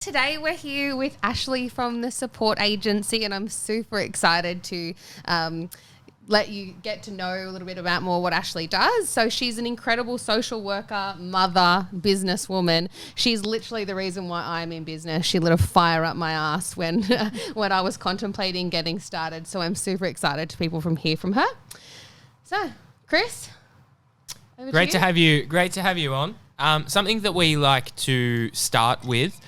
Today we're here with Ashley from the support agency, and I'm super excited to let you get to know a little bit about more what Ashley does. So she's an incredible social worker, mother, businesswoman. She's literally the reason why I'm in business. She lit a fire up my ass when when I was contemplating getting started. So I'm super excited to hear from her. So, Chris, over Great to to have you. Great to have you on. Something that we like to start with,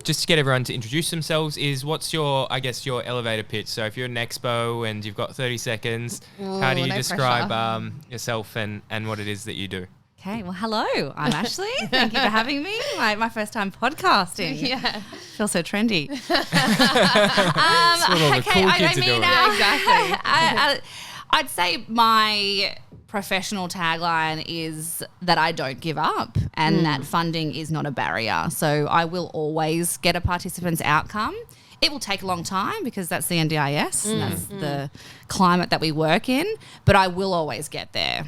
just to get everyone to introduce themselves, is what's your elevator pitch. So if you're an expo and you've got 30 seconds, how do you describe yourself and what it is that you do? Okay, well, hello, I'm Ashley. Thank you for having me. My first time podcasting. Yeah. Feels so trendy. That's what all the cool kids are doing. Exactly. I'd say my professional tagline is that I don't give up and that funding is not a barrier. So I will always get a participant's outcome. It will take a long time because that's the NDIS and that's the climate that we work in, but I will always get there.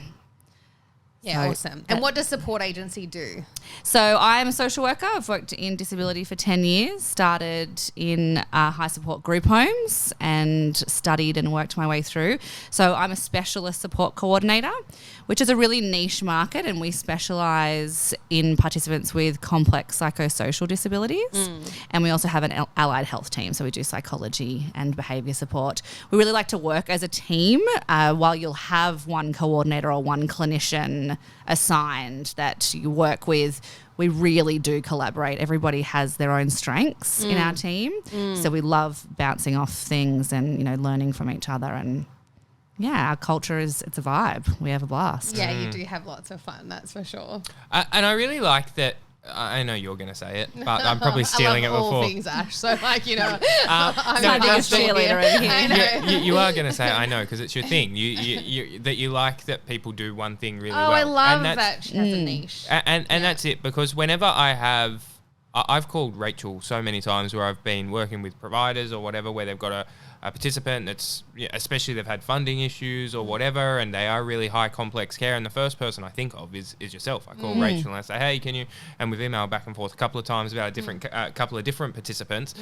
Yeah, awesome. And what does support agency do? So I am a social worker. I've worked in disability for 10 years, started in high support group homes and studied and worked my way through. So I'm a specialist support coordinator, which is a really niche market, and we specialise in participants with complex psychosocial disabilities. And we also have an allied health team, so we do psychology and behaviour support. We really like to work as a team. While you'll have one coordinator or one clinician assigned that you work with, we really do collaborate. Everybody has their own strengths in our team. So we love bouncing off things and, learning from each other. And yeah, our culture it's a vibe. We have a blast. Yeah, you do have lots of fun, that's for sure. And I really like that. I know you're going to say it, but I'm probably stealing I love it before. all things, Ash. So, I'm my biggest cheerleader over here. You are going to say it, I know, because it's your thing. You like that people do one thing really well. I love that she has a niche. And that's it, because whenever I've called Rachel so many times where I've been working with providers or whatever, where they've got a participant that's, especially they've had funding issues or whatever, and they are really high complex care, and the first person I think of is yourself. I call Rachel and I say, hey, can you, and we've emailed back and forth a couple of times about a couple of different participants.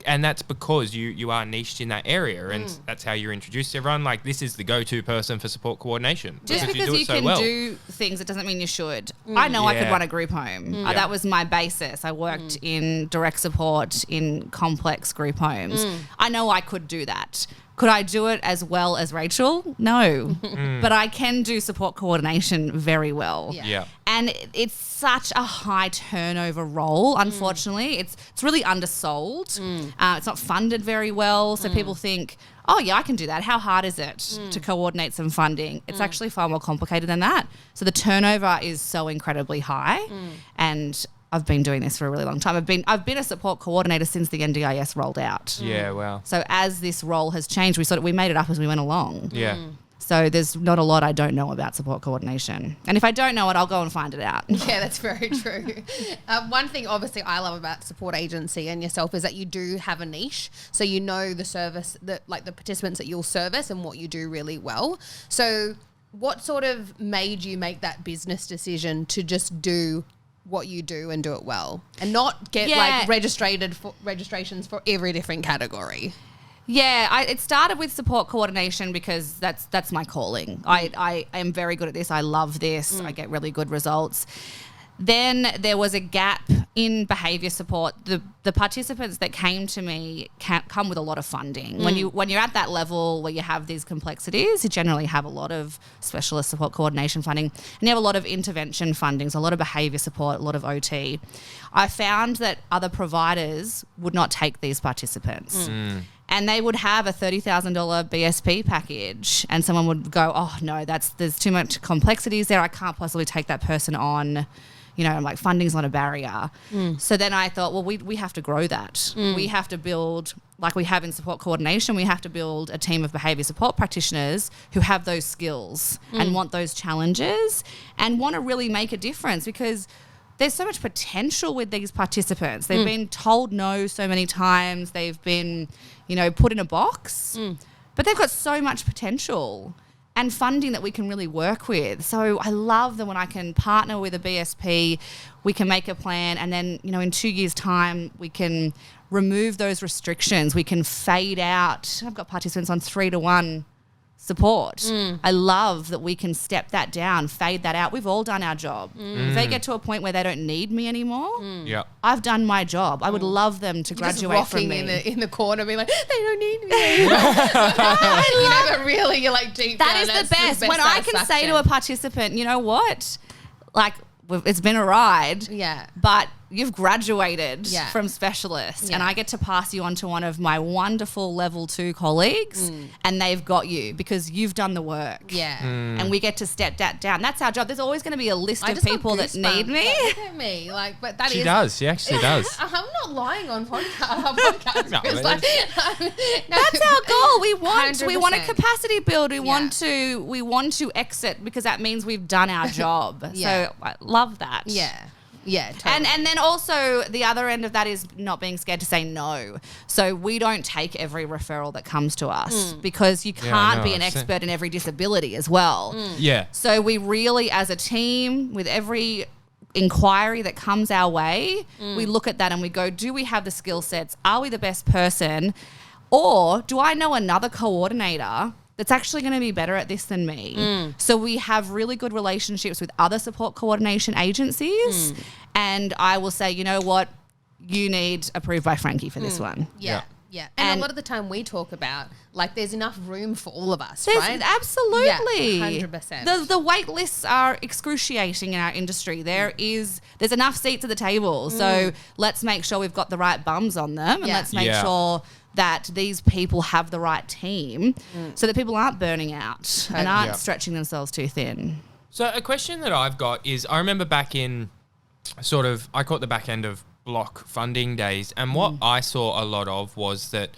And that's because you are niched in that area, and that's how you're introduced to everyone. Like, this is the go-to person for support coordination. Just because you can do things, it doesn't mean you should. I know I could run a group home. That was my basis. I worked in direct support in complex group homes. I know I could do that. Could I do it as well as Rachel? No. But I can do support coordination very well. Yeah. And it's such a high turnover role, unfortunately. It's really undersold. It's not funded very well. So people think, oh, yeah, I can do that. How hard is it to coordinate some funding? It's actually far more complicated than that. So the turnover is so incredibly high. And I've been doing this for a really long time. I've been a support coordinator since the NDIS rolled out. Yeah, wow. So as this role has changed, we made it up as we went along. Yeah. So there's not a lot I don't know about support coordination. And if I don't know it, I'll go and find it out. Yeah, that's very true. One thing obviously I love about support agency and yourself is that you do have a niche. So you know the service, the participants that you'll service and what you do really well. So what sort of made you make that business decision to just do what you do and do it well and not get registrations for every different category? Yeah, it started with support coordination because that's my calling. I am very good at this. I love this. I get really good results. Then there was a gap in behaviour support. The participants that came to me come with a lot of funding. When you're at that level where you have these complexities, you generally have a lot of specialist support coordination funding, and you have a lot of intervention funding, so a lot of behaviour support, a lot of OT. I found that other providers would not take these participants. And they would have a $30,000 BSP package, and someone would go, oh no, there's too much complexities there. I can't possibly take that person on. Like funding's not a barrier. So then I thought, well, we have to grow that. We have to build, like we have in support coordination, we have to build a team of behaviour support practitioners who have those skills and want those challenges and want to really make a difference, because there's so much potential with these participants. They've been told no so many times. They've been, put in a box, but they've got so much potential and funding that we can really work with. So I love that when I can partner with a BSP we can make a plan, and then, in 2 years' time, we can remove those restrictions. We can fade out. I've got participants on 3-to-1 support. I love that we can step that down, fade that out. We've all done our job. If they get to a point where they don't need me anymore, I've done my job. I would love them to graduate from me. in the corner, being like, they don't need me anymore. But really, you're like deep down. That is the best. When I can say to a participant, you know what, like, it's been a ride, but you've graduated from Specialist, and I get to pass you on to one of my wonderful level 2 colleagues, and they've got you because you've done the work. And we get to step that down. That's our job. There's always going to be a list of people that need me. Look at me, but that she does. She actually does. I'm not lying on podcast. No, that's our goal. We want 100%. a capacity build. We want to exit because that means we've done our job. So I love that. Yeah, totally. And then also the other end of that is not being scared to say no. So we don't take every referral that comes to us because you can't be an expert in every disability as well. So we really, as a team, with every inquiry that comes our way, we look at that and we go, do we have the skill sets? Are we the best person? Or do I know another coordinator that's actually going to be better at this than me? So we have really good relationships with other support coordination agencies, and I will say, you know what, you need approved by Frankie for this one. Yeah. And a lot of the time we talk about, like, there's enough room for all of us, right? Absolutely. 100%. The wait lists are excruciating in our industry. There's enough seats at the table, so let's make sure we've got the right bums on them, and let's make sure that these people have the right team so that people aren't burning out and aren't stretching themselves too thin. So a question that I've got is, I remember back in I caught the back end of block funding days, and what I saw a lot of was that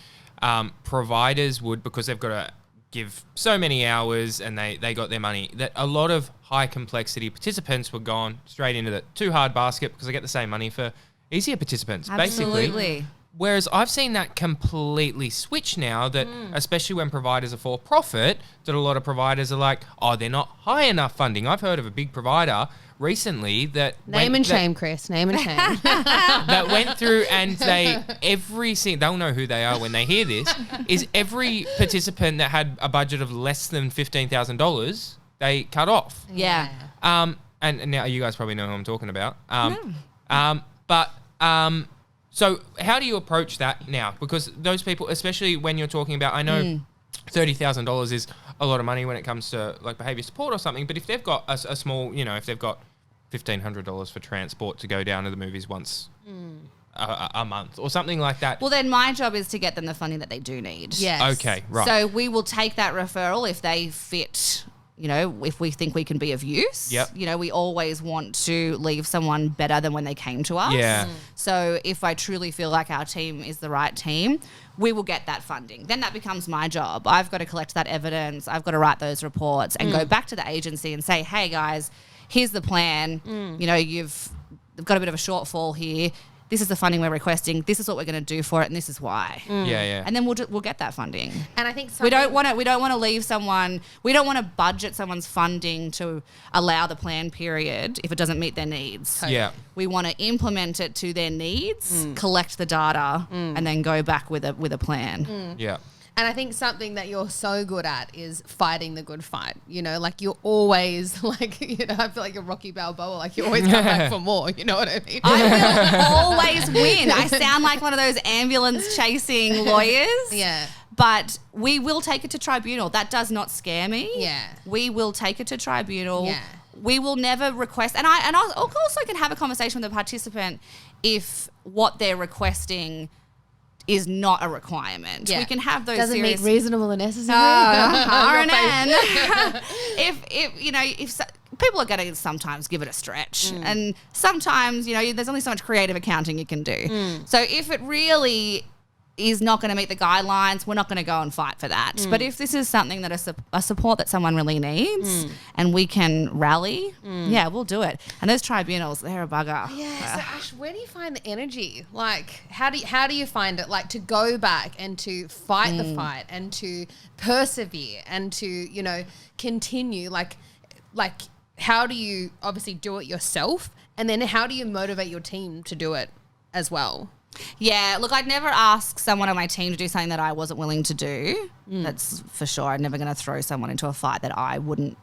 providers would, because they've got to give so many hours and they got their money, that a lot of high complexity participants were gone straight into the too hard basket because they get the same money for easier participants, basically. Whereas I've seen that completely switch now, that especially when providers are for profit, that a lot of providers are like, oh, they're not high enough funding. I've heard of a big provider recently that name and shame, Chris. Name and shame. That went through, and they'll know who they are when they hear this, is every participant that had a budget of less than $15,000, they cut off. And now you guys probably know who I'm talking about. So how do you approach that now? Because those people, especially when you're talking about, I know $30,000 is a lot of money when it comes to like behaviour support or something, but if they've got a small, if they've got $1,500 for transport to go down to the movies once a month or something like that. Well, then my job is to get them the funding that they do need. Yes. Okay, right. So we will take that referral if they fit, if we think we can be of use. We always want to leave someone better than when they came to us. So if I truly feel like our team is the right team, we will get that funding. Then that becomes my job. I've got to collect that evidence. I've got to write those reports and go back to the agency and say, hey guys, here's the plan. You've got a bit of a shortfall here. This is the funding we're requesting. This is what we're going to do for it, and this is why. And then we'll get that funding. And I think we don't want to leave someone. We don't want to budget someone's funding to allow the plan period if it doesn't meet their needs. We want to implement it to their needs, collect the data, and then go back with a plan. And I think something that you're so good at is fighting the good fight. Like you're always like, I feel like you're Rocky Balboa. Like you always come back for more. You know what I mean? I will always win. I sound like one of those ambulance chasing lawyers. But we will take it to tribunal. That does not scare me. We will take it to tribunal. We will never request. And I also can have a conversation with a participant if what they're requesting is not a requirement. We can have those doesn't meet reasonable and necessary. RNN. if people are going to sometimes give it a stretch, and sometimes there's only so much creative accounting you can do. So if it really is not going to meet the guidelines, we're not going to go and fight for that. But if this is something that a support that someone really needs and we can rally, we'll do it. And those tribunals, they're a bugger. So Ash, where do you find the energy? Like, how do you find it? Like to go back and to fight the fight and to persevere and to, continue. Like how do you obviously do it yourself? And then how do you motivate your team to do it as well? Yeah, look, I'd never ask someone on my team to do something that I wasn't willing to do. That's for sure. I'm never going to throw someone into a fight that I wouldn't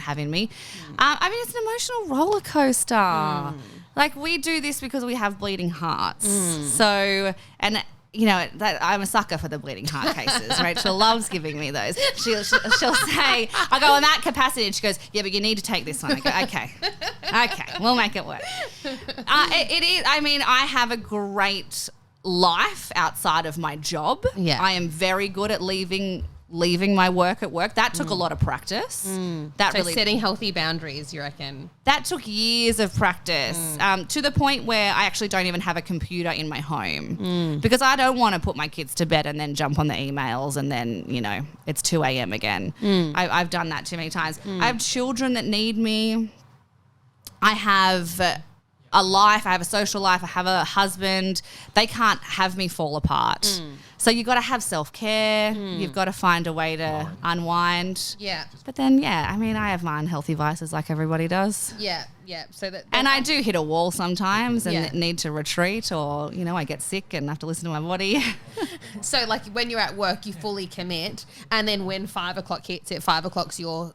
have in me. I mean, it's an emotional roller coaster. Like, we do this because we have bleeding hearts. So, and you know, that I'm a sucker for the bleeding heart cases. Rachel loves giving me those. She'll say, I go in that capacity, and she goes, yeah, but you need to take this one. I go, okay, we'll make it work. It is. I mean, I have a great life outside of my job. Yeah. I am very good at leaving my work at work. That took a lot of practice. That So really setting healthy boundaries, you reckon? that took years of practice, to the point where I actually don't even have a computer in my home because I don't want to put my kids to bed and then jump on the emails and then, you know, it's 2 a.m. again. I've done that too many times. I have children that need me. I have a life. I have a social life. I have a husband. They can't have me fall apart. So you've got to have self-care. You've got to find a way to unwind. Yeah. But then, yeah, I mean, I have my unhealthy vices like everybody does. Yeah. So that. And I do hit a wall sometimes and Yeah. need to retreat, or, you know, I get sick and have to listen to my body. So like when you're at work, you fully commit, and then when 5 o'clock hits, at 5 o'clock's your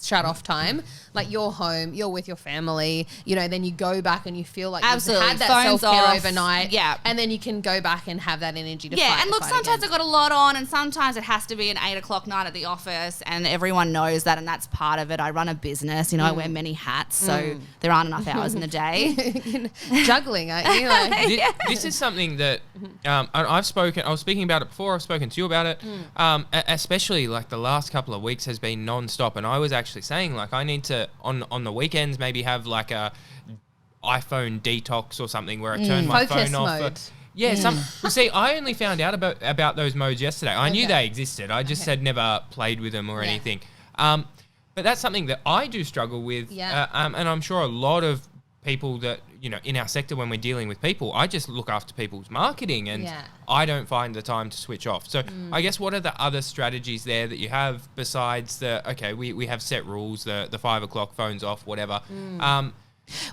shut off time. Like you're home, you're with your family. You know, then you go back and you feel like Absolutely. you've had that Phones self-care off. overnight. Yeah. And then you can go back and have that energy to fight. Yeah, and look, fight sometimes again. I've got a lot on, and sometimes it has to be an 8 o'clock night at the office, and everyone knows that, and that's part of it. I run a business, you know, I wear many hats, so there aren't enough hours in the day. juggling, aren't you? Like, This is something that I was speaking about it before. I've spoken to you about it. Especially like the last couple of weeks has been non-stop, and I was actually saying like I need to on the weekends maybe have like a iPhone detox or something where I turn my Focus phone off. mode. Yeah, well, see, I only found out about those modes yesterday. I knew Okay. they existed. I just had never played with them or Yeah. anything. But that's something that I do struggle with. Yeah. And I'm sure a lot of people that, you know, in our sector when we're dealing with people, I just look after people's marketing and Yeah. I don't find the time to switch off. So I guess what are the other strategies there that you have besides we have set rules, the 5 o'clock phones off, whatever.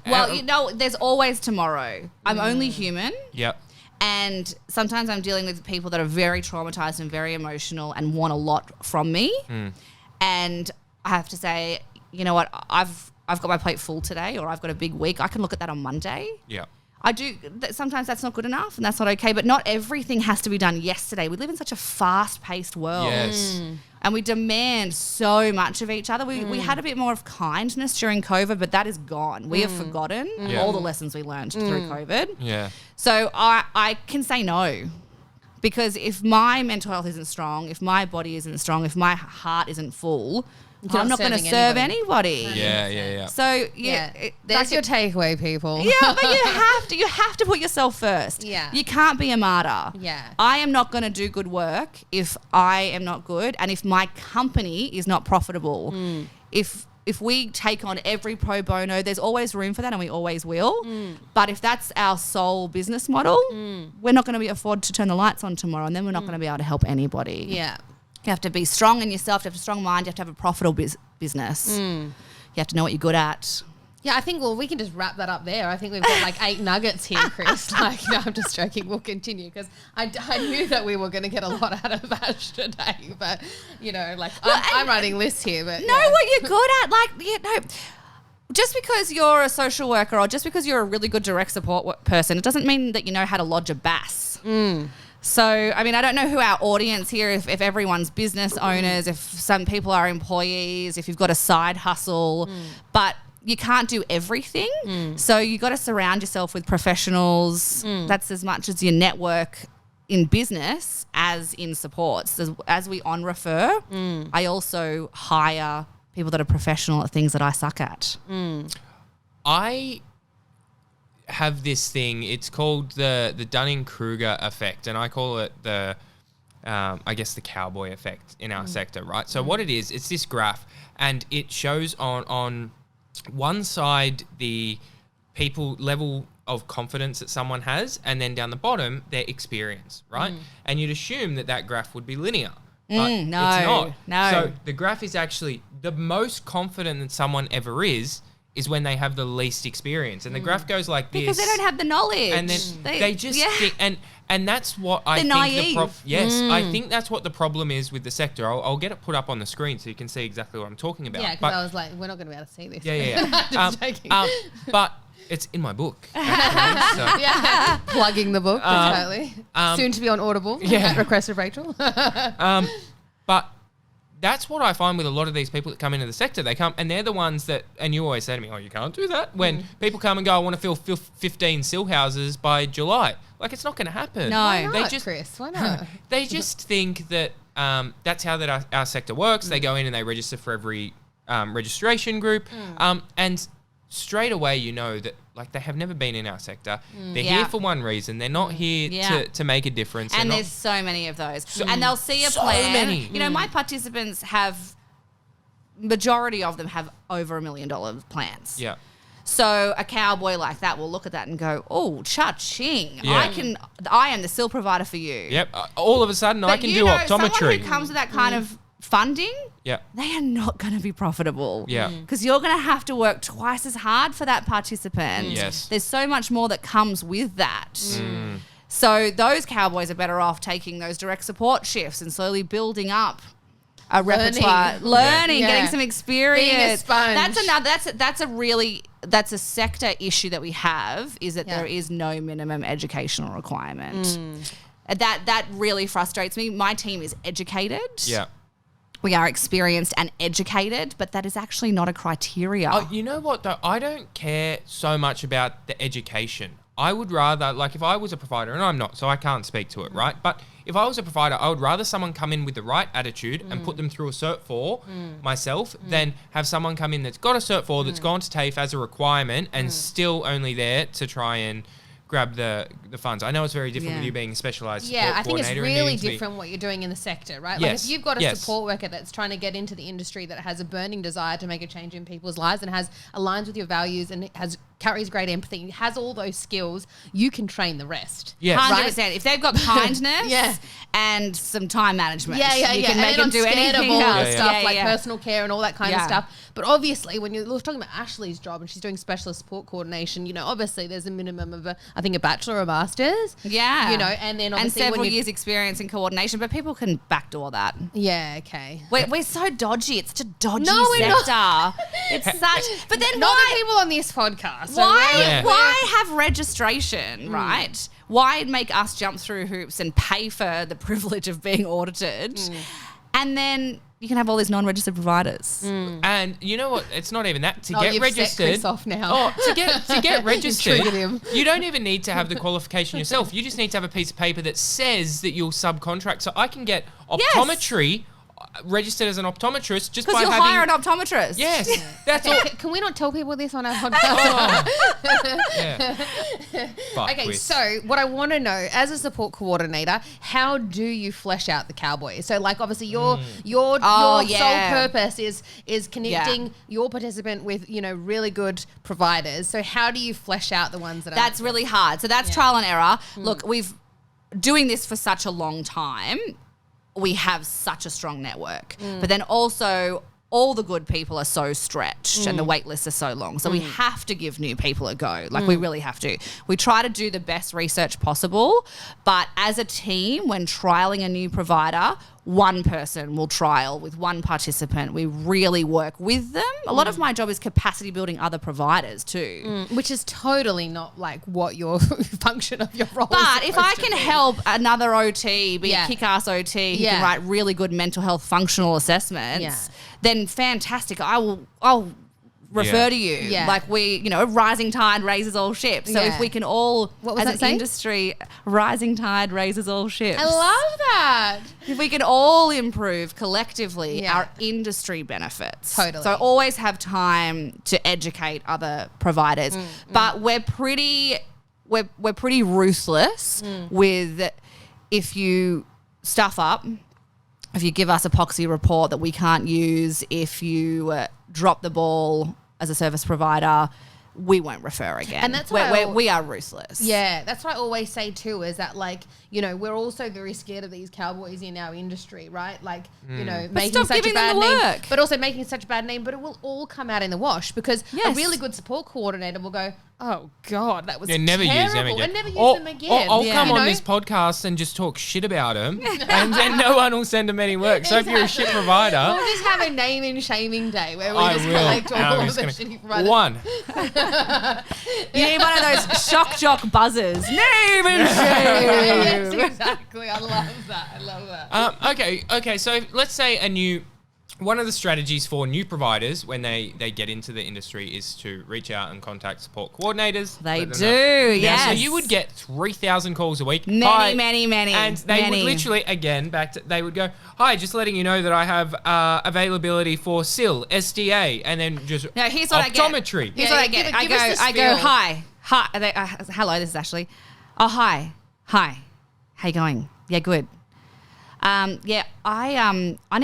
Well, you know, there's always tomorrow. I'm only human. Yep. And sometimes I'm dealing with people that are very traumatized and very emotional and want a lot from me. And I have to say, you know what, I've got my plate full today, or I've got a big week. I can look at that on Monday. Yeah. I do. Sometimes that's not good enough, and that's not okay. But not everything has to be done yesterday. We live in such a fast-paced world. Yes. And we demand so much of each other. We had a bit more of kindness during COVID, but that is gone. We have forgotten all the lessons we learned through COVID. Yeah. So I can say no, because if my mental health isn't strong, if my body isn't strong, if my heart isn't full, I'm not going to serving serve anybody. Yeah. So Yeah. yeah, There's your takeaway, people. yeah, but you have to put yourself first. Yeah. You can't be a martyr. Yeah. I am not going to do good work if I am not good, and if my company is not profitable. If we take on every pro bono, there's always room for that, and we always will. But if that's our sole business model, we're not going to be afford to turn the lights on tomorrow, and then we're not going to be able to help anybody. Yeah. You have to be strong in yourself. You have a strong mind. You have to have a profitable business. You have to know what you're good at. Yeah, I think, well, we can just wrap that up there. I think we've got like 8 nuggets here, Chris. Like, no, I'm just joking. We'll continue because I knew that we were going to get a lot out of Ash today. But, you know, like, I'm writing lists here. But Know what you're good at. Like, just because you're a social worker or just because you're a really good direct support person, it doesn't mean that you know how to lodge a bass. So, I mean, I don't know who our audience here, if everyone's business owners, if some people are employees, if you've got a side hustle, but you can't do everything. So you got to surround yourself with professionals. That's as much as your network in business as in supports. As we on refer, I also hire people that are professional at things that I suck at. I have this thing. It's called the Dunning-Kruger effect, and I call it the cowboy effect in our sector, right? So what it is, it's this graph, and it shows on one side the people level of confidence that someone has, and then down the bottom their experience, right? And you'd assume that graph would be linear, but it's not. No. So the graph is actually the most confident that someone ever is is when they have the least experience. And the graph goes like this. Because they don't have the knowledge. And then they just think, and that's what I think naive. I think that's what the problem is with the sector. I'll get it put up on the screen so you can see exactly what I'm talking about. Yeah, because I was like, we're not going to be able to see this. Yeah. Just joking. But it's in my book. Actually, so. Yeah, plugging the book, totally. Soon to be on Audible. At request of Rachel. But that's what I find with a lot of these people that come into the sector. They come and they're the ones that, and you always say to me, oh, you can't do that. When people come and go, I want to fill 15 SIL houses by July. Like, it's not going to happen. No. Why not, Chris? Why not? They just think that that's how that our sector works. They go in and they register for every registration group. And straight away, you know that, like, they have never been in our sector. They're here for one reason. They're not here to make a difference. And there's so many of those. And they'll see a plan. Many. You know, my participants majority of them have over $1 million plans. Yeah. So a cowboy like that will look at that and go, oh, cha-ching. Yeah. I am the SIL provider for you. Yep. All of a sudden, I can do optometry. Someone who comes with that kind of funding, yeah, they are not going to be profitable. Yeah. Because you're going to have to work twice as hard for that participant. Yes. There's so much more that comes with that. So those cowboys are better off taking those direct support shifts and slowly building up a repertoire, getting some experience. Being a sponge. That's a sector issue that we have, is that there is no minimum educational requirement. That really frustrates me. My team is educated. Yeah. We are experienced and educated, but that is actually not a criteria. Oh, you know what, though? I don't care so much about the education. I would rather, like, if I was a provider, and I'm not, so I can't speak to it, right? But if I was a provider, I would rather someone come in with the right attitude and put them through a Cert 4 myself than have someone come in that's got a Cert 4 that's gone to TAFE as a requirement and still only there to try and grab the funds. I know it's very different with you being a specialised support I think it's coordinator really different what you're doing in the sector, right? Like, if you've got a support worker that's trying to get into the industry that has a burning desire to make a change in people's lives and aligns with your values and carries great empathy, has all those skills, you can train the rest. Yes. 100%. Right? If they've got kindness and some time management, you can make them do anything else. Stuff like personal care and all that kind of stuff. But obviously, when you're talking about Ashley's job and she's doing specialist support coordination, you know, obviously there's a minimum of I think a bachelor or master's. Yeah. You know, and then obviously several years experience in coordination, but people can backdoor that. Yeah, okay. We're so dodgy. It's such a dodgy we're sector. Not. It's such. But then not why the people on this podcast? Why have registration, right? Why make us jump through hoops and pay for the privilege of being audited, and then you can have all these non-registered providers? And you know what? It's not even that. To get you've registered, set Chris off now. to get registered, Triggered him. you don't even need to have the qualification yourself. You just need to have a piece of paper that says that you'll subcontract. So I can get optometry registered as an optometrist just by because you'll hire an optometrist. Yes, that's all. Can we not tell people this on our podcast? Okay, so what I want to know, as a support coordinator, how do you flesh out the cowboy? So, like, obviously your sole purpose is connecting your participant with, you know, really good providers. So how do you flesh out the ones that That's really hard. So that's trial and error. Look, we've doing this for such a long time. We have such a strong network. But then also all the good people are so stretched and the wait lists are so long. So we have to give new people a go. Like we really have to. We try to do the best research possible, but as a team, when trialing a new provider, one person will trial with one participant. We really work with them. A lot of my job is capacity building other providers too. which is totally not like what your function of your role is. But if I can help another OT be a kick-ass OT who can write really good mental health functional assessments, then fantastic. I'll refer to you. Yeah. Like rising tide raises all ships. So if we can all, as an industry, rising tide raises all ships. I love that. If we can all improve collectively, our industry benefits. Totally. So always have time to educate other providers. But we're pretty ruthless with if you stuff up, if you give us a poxy report that we can't use, if you drop the ball as a service provider, we won't refer again. And that's why we are ruthless. Yeah, that's what I always say too, is that like, you know, we're also very scared of these cowboys in our industry, right? Like, you know, making stop such a giving them bad the name, work. but also making such a bad name, but it will all come out in the wash because a Yes. really good support coordinator will go, oh God, that was never use them terrible," again. and never use Or them again. I'll Yeah. come You on know? this podcast and just talk shit about them, and then no one will send them any work. So if you're a shit provider, We'll just have a name and shaming day where we I just will. collect And I'm all of just the gonna- shitty providers. one. You need one of those shock jock buzzers. Name and Yes, shame. exactly. I love that. I love that. Okay. So let's say one of the strategies for new providers when they get into the industry is to reach out and contact support coordinators. They let them do, know. Now, yes. So you would get 3,000 calls a week. Many, Hi. many. And they many. would literally, again, they would go, hi, just letting you know that I have availability for SIL, SDA, and then just No, here's what I get. optometry. Here's Yeah, what I give get. us the I go, spiel. hi. Hello, this is Ashley. Oh, hi. How you going? Yeah, good. Yeah, I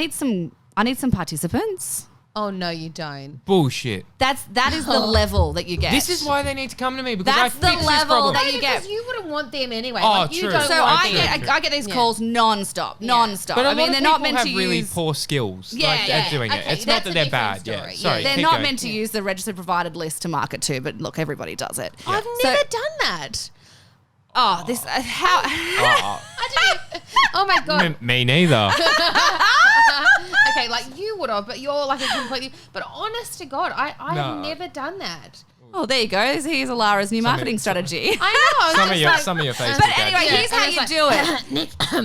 need some participants. Oh, no, you don't. Bullshit. That is the level that you get. This is why they need to come to me, because That's I the fix this level problem. that No, you because get. you wouldn't want them anyway. Oh, Like, you true. don't So want I them. get these Yeah. calls non-stop. But a lot I mean, of they're not people meant have to really use. poor skills Yeah, at yeah. doing it. Okay, It's not that's that a they're different bad. Yeah. story. Sorry. They're keep not going. meant to use the registered provided list to market to, but look, everybody does it. I've So- never done that. Oh, this how? Oh, I didn't. Oh my God. me neither. Okay, like you would have, but you're like a completely. But honest to God, I have No. never done that. Oh, there you go. Here's Allara's new marketing strategy. I know. Some of your Facebook But ads. anyway, Yeah, here's and how it's you like- do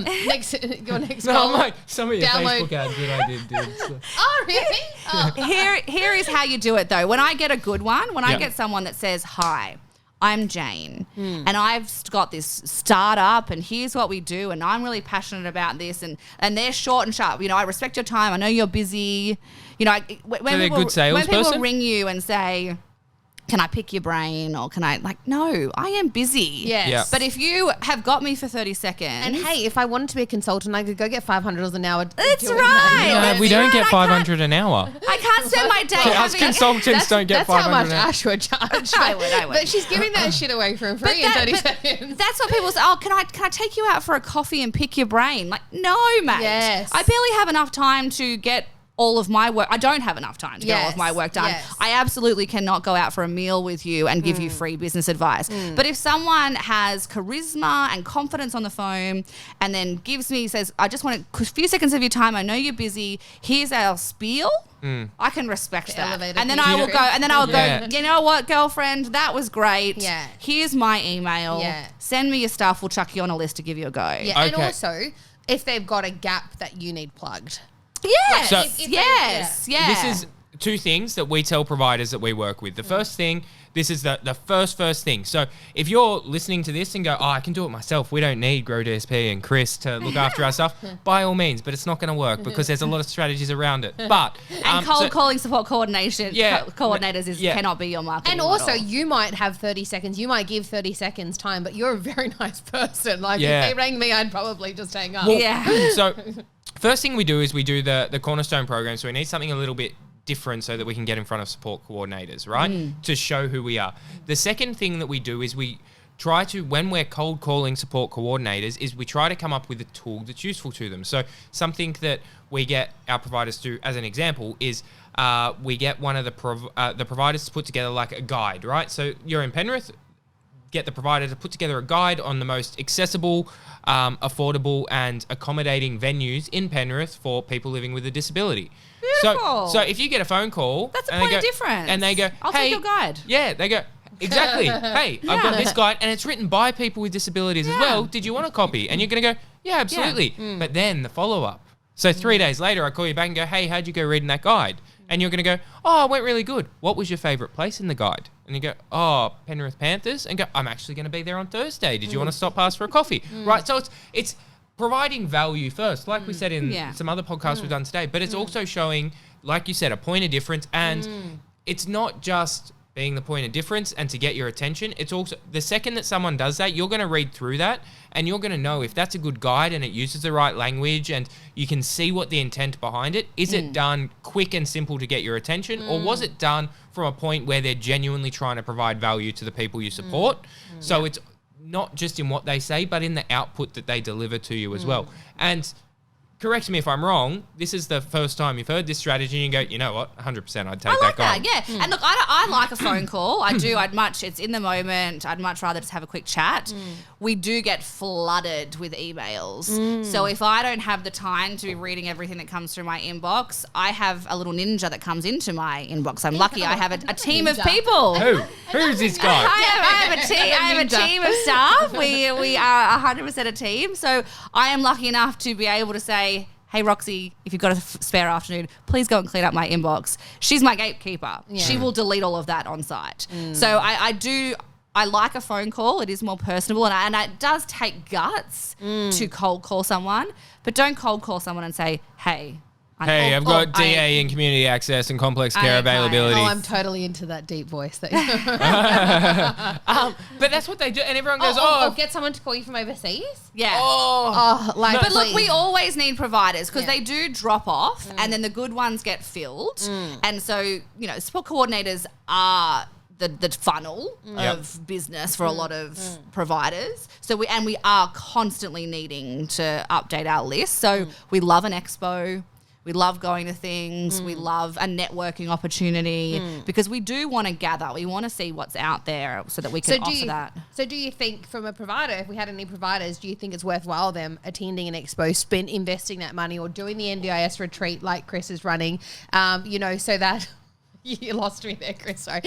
it. your next No, goal. mate, some of your Download. Facebook ads that I did. So. Oh really? Oh. Here is how you do it though. When I get a good one, when I Yeah. get someone that says, hi, I'm Jane and I've got this startup and here's what we do and I'm really passionate about this and they're short and sharp. You know, I respect your time. I know you're busy. You know, when they're a people, good when salesperson? people ring you and say, can I pick your brain or can I, like, no, I am busy. Yes. Yeah. But if you have got me for 30 seconds. And hey, if I wanted to be a consultant, I could go get $500 an hour. That's doing right. that, you know? No, we That's don't right, get I 500 an hour. I can't spend my day So us having... consultants don't get That's 500 how much an hour. Ash would charge. I would. But she's giving that shit away for free in 30 seconds. That's what people say. Oh, can I take you out for a coffee and pick your brain? Like, no, mate. Yes. I barely have enough time to get all of my work. I don't have enough time to get all of Yes, my work done. yes. I absolutely cannot go out for a meal with you and give you free business advice. But if someone has charisma and confidence on the phone and then says, I just want a few seconds of your time. I know you're busy. Here's our spiel. I can respect The that. elevator And then pitch. I will go, and then I'll Yeah. go, you know what, girlfriend, that was great. Yeah. Here's my email. Yeah. Send me your stuff. We'll chuck you on a list to give you a go. Yeah, and Okay. also if they've got a gap that you need plugged. Yes. So- yes. Yeah. This is two things that we tell providers that we work with. The first thing, this is the first thing. So if you're listening to this and go, oh, I can do it myself. We don't need GrowDSP and Chris to look after our stuff. By all means, but it's not going to work because there's a lot of strategies around it. But and calling support coordination coordinators cannot be your marketing And also, model. you might have 30 seconds. You might give 30 seconds time, but you're a very nice person. Like, Yeah. if they rang me, I'd probably just hang up. Well, Yeah. So first thing we do is we do the Cornerstone program. So we need something a little bit different so that we can get in front of support coordinators, right? To show who we are. The second thing that we do is we try to, when we're cold calling support coordinators, is we try to come up with a tool that's useful to them. So something that we get our providers to, as an example, is we get one of the providers to put together like a guide, right? So you're in Penrith, get the provider to put together a guide on the most accessible, affordable and accommodating venues in Penrith for people living with a disability. Beautiful. So if you get a phone call... That's a and they point of go- difference. And they go, I'll hey, take your guide. Yeah, they go, exactly. Hey, I've got this guide and it's written by people with disabilities as well. Did you want a copy? And you're going to go, yeah, absolutely. But then the follow-up. So 3 days later, I call you back and go, hey, how'd you go reading that guide? And you're going to go, oh, it went really good. What was your favourite place in the guide? And you go, oh, Penrith Panthers. And go, I'm actually going to be there on Thursday. Did you want to stop past for a coffee? Right, so it's providing value first, like we said in some other podcasts we've done today. But it's also showing, like you said, a point of difference. And it's not just being the point of difference and to get your attention. It's also, the second that someone does that, you're going to read through that and you're going to know if that's a good guide and it uses the right language and you can see what the intent behind it. Is it done quick and simple to get your attention or was it done from a point where they're genuinely trying to provide value to the people you support. So it's not just in what they say, but in the output that they deliver to you as well. And correct me if I'm wrong, this is the first time you've heard this strategy and you go, you know what, 100% I'd take that guy. Yeah. And look, I like a phone call. I do. It's in the moment. I'd much rather just have a quick chat. We do get flooded with emails. So if I don't have the time to be reading everything that comes through my inbox, I have a little ninja that comes into my inbox. I'm lucky I have a team of people. Who's this guy? I have a team of staff. We are 100% a team. So I am lucky enough to be able to say, hey, Roxy, if you've got a spare afternoon, please go and clean up my inbox. She's my gatekeeper. Yeah. She will delete all of that on site. So I like a phone call. It is more personable, and it does take guts to cold call someone, but don't cold call someone and say, hey, I've got DA and community access and complex care availability. Oh, I'm totally into that deep voice. That but that's what they do. And everyone goes, or get someone to call you from overseas? Yeah. But look, we always need providers because they do drop off and then the good ones get filled. And so, support coordinators are the funnel of business for a lot of providers. So we are constantly needing to update our list. So we love an expo. We love going to things. We love a networking opportunity because we do want to gather. We want to see what's out there so that we can offer that. So do you think from a provider, if we had any providers, do you think it's worthwhile them attending an expo, investing that money or doing the NDIS retreat like Chris is running, so that... You lost me there, Chris. Sorry.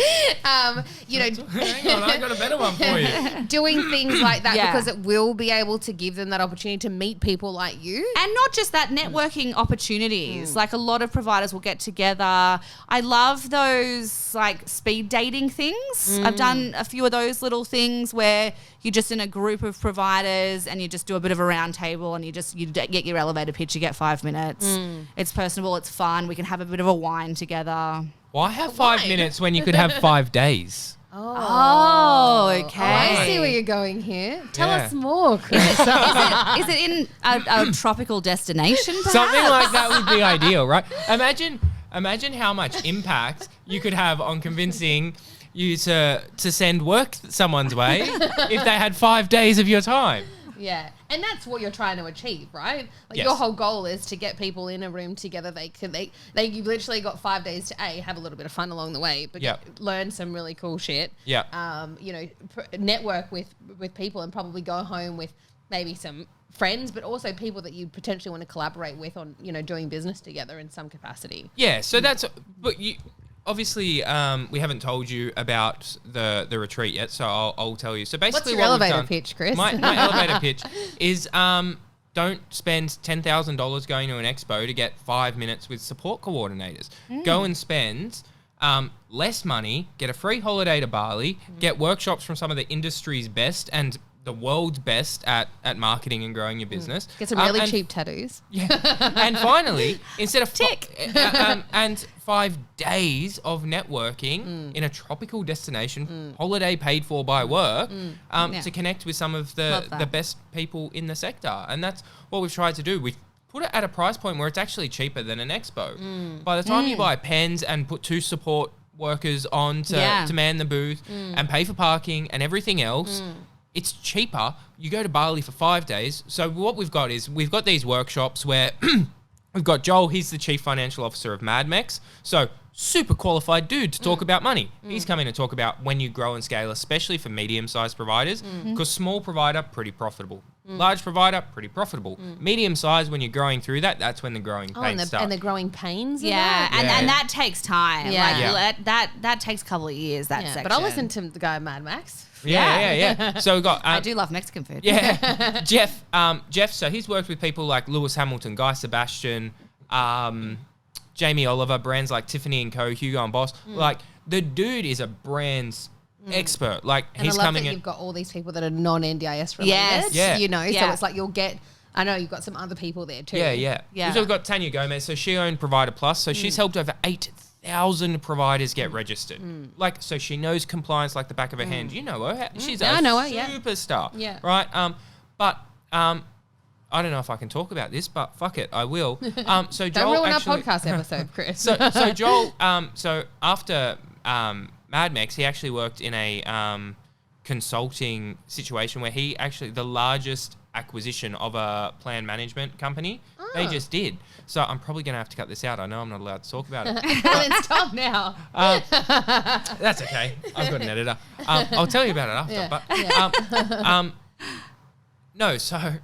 Hang on, I got a better one for you. Doing things like that because it will be able to give them that opportunity to meet people like you. And not just that, networking opportunities. Like a lot of providers will get together. I love those like speed dating things. I've done a few of those little things where you're just in a group of providers and you just do a bit of a round table and you get your elevator pitch, you get 5 minutes. It's personable, it's fun. We can have a bit of a wine together. Why have 5 minutes when you could have 5 days? Oh, okay. I see where you're going here. Tell us more, Chris. Is it in a tropical destination, perhaps? Something like that would be ideal, right? Imagine how much impact you could have on convincing you to send work someone's way if they had 5 days of your time. Yeah, and that's what you're trying to achieve, right? Like Yes. your whole goal is to get people in a room together. You've literally got 5 days to have a little bit of fun along the way, but learn some really cool shit. Yeah. Network with people and probably go home with maybe some friends, but also people that you potentially want to collaborate with on, doing business together in some capacity. Yeah. So but you. Obviously, we haven't told you about the retreat yet, so I'll tell you. So basically, what's your elevator pitch, Chris? My elevator pitch is don't spend $10,000 going to an expo to get 5 minutes with support coordinators. Go and spend less money, get a free holiday to Bali, get workshops from some of the industry's best and the world's best at marketing and growing your business. Get some really cheap tattoos. Yeah. And finally, instead of and 5 days of networking in a tropical destination, holiday paid for by work, to connect with some of the best people in the sector. And that's what we've tried to do. We've put it at a price point where it's actually cheaper than an expo. By the time you buy pens and put 2 support workers on to man the booth and pay for parking and everything else, it's cheaper. You go to Bali for 5 days. So what we've got is we've got these workshops where we've got Joel. He's the chief financial officer of MadMex. So super qualified dude to talk about money. He's coming to talk about when you grow and scale, especially for medium-sized providers, because small provider, pretty profitable. Large provider, pretty profitable. Medium-sized, when you're growing through that, that's when the growing pains start. And the growing pains. And that takes time. That takes a couple of years, section. But I'll listen to the guy Mad Max. Yeah. So we've got... I do love Mexican food. Yeah. Jeff, so he's worked with people like Lewis Hamilton, Guy Sebastian, Jamie Oliver, brands like Tiffany & Co, Hugo and Boss. Like, the dude is a brand's expert. Like, and he's I love coming that in... you've got all these people that are non-NDIS related. So it's like you'll get... I know you've got some other people there too. Yeah. So we've got Tanya Gomez. So she owned Provider Plus. So she's helped over 8,000 providers get registered. Like, so she knows compliance like the back of her hand. You know her. She's a superstar. Yeah. Right? But I don't know if I can talk about this, but fuck it, I will. So Don't Joel ruin actually, our podcast episode, Chris. so Joel, so after Mad Mex, he actually worked in a consulting situation where he actually, the largest acquisition of a plan management company, they just did. So I'm probably going to have to cut this out. I know I'm not allowed to talk about it. Then stop now. That's okay. I've got an editor. I'll tell you about it after. Yeah. No, so